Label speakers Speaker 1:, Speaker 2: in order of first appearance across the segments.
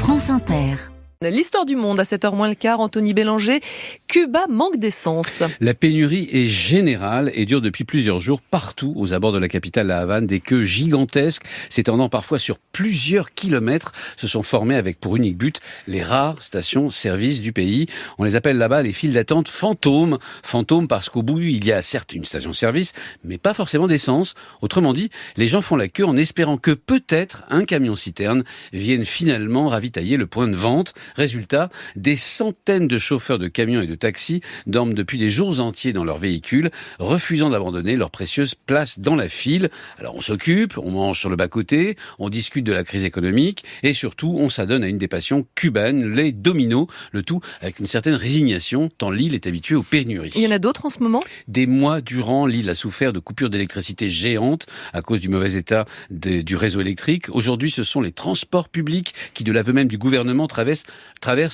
Speaker 1: France Inter.
Speaker 2: L'histoire du monde à 7h moins le quart, Anthony Bélanger. Cuba manque d'essence.
Speaker 3: La pénurie est générale et dure depuis plusieurs jours partout aux abords de la capitale, La Havane. Des queues gigantesques, s'étendant parfois sur plusieurs kilomètres, se sont formées avec pour unique but les rares stations-service du pays. On les appelle là-bas les files d'attente fantômes. Fantômes parce qu'au bout, il y a certes une station-service, mais pas forcément d'essence. Autrement dit, les gens font la queue en espérant que peut-être un camion-citerne vienne finalement ravitailler le point de vente. Résultat, des centaines de chauffeurs de camions et de taxis dorment depuis des jours entiers dans leurs véhicules, refusant d'abandonner leur précieuse place dans la file. Alors on s'occupe, on mange sur le bas-côté, on discute de la crise économique et surtout on s'adonne à une des passions cubaines, les dominos, le tout avec une certaine résignation tant l'île est habituée aux pénuries.
Speaker 2: Il y en a d'autres en ce moment ?
Speaker 3: Des mois durant, l'île a souffert de coupures d'électricité géantes à cause du mauvais état du réseau électrique. Aujourd'hui, ce sont les transports publics qui, de l'aveu même du gouvernement, traversent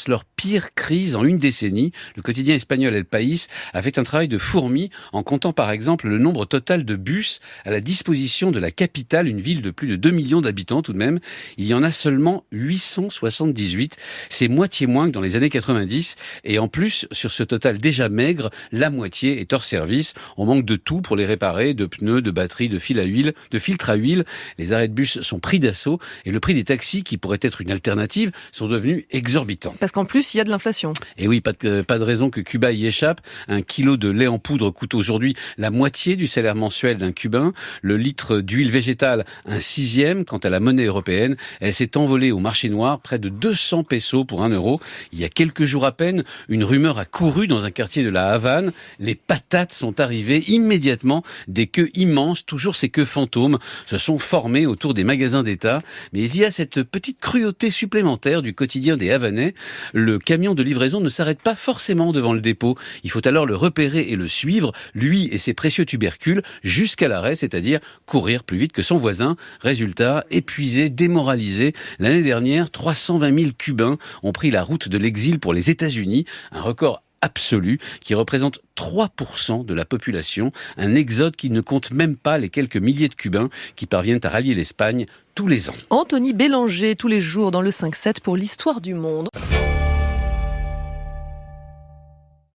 Speaker 3: leur pire crise en une décennie. Le quotidien espagnol El País a fait un travail de fourmi en comptant par exemple le nombre total de bus à la disposition de la capitale, une ville de plus de 2 millions d'habitants tout de même. Il y en a seulement 878. C'est moitié moins que dans les années 90. Et en plus, sur ce total déjà maigre, la moitié est hors service. On manque de tout pour les réparer, de pneus, de batteries, de fils à huile, de filtres à huile. Les arrêts de bus sont pris d'assaut et le prix des taxis, qui pourrait être une alternative, sont devenus exorbitant.
Speaker 2: Parce qu'en plus, il y a de l'inflation.
Speaker 3: Et oui, pas de raison que Cuba y échappe. Un kilo de lait en poudre coûte aujourd'hui la moitié du salaire mensuel d'un Cubain. Le litre d'huile végétale, un sixième. Quant à la monnaie européenne, elle s'est envolée au marché noir, près de 200 pesos pour 1 euro. Il y a quelques jours à peine, une rumeur a couru dans un quartier de la Havane. Les patates sont arrivées immédiatement. Des queues immenses, toujours ces queues fantômes, se sont formées autour des magasins d'État. Mais il y a cette petite cruauté supplémentaire du quotidien des Havanais. Le camion de livraison ne s'arrête pas forcément devant le dépôt. Il faut alors le repérer et le suivre, lui et ses précieux tubercules, jusqu'à l'arrêt, c'est-à-dire courir plus vite que son voisin. Résultat, épuisés, démoralisés. L'année dernière, 320 000 Cubains ont pris la route de l'exil pour les États-Unis, un record absolu qui représente 3% de la population, un exode qui ne compte même pas les quelques milliers de Cubains qui parviennent à rallier l'Espagne tous les ans.
Speaker 2: Anthony Bélanger, tous les jours dans le 5-7 pour l'histoire du monde.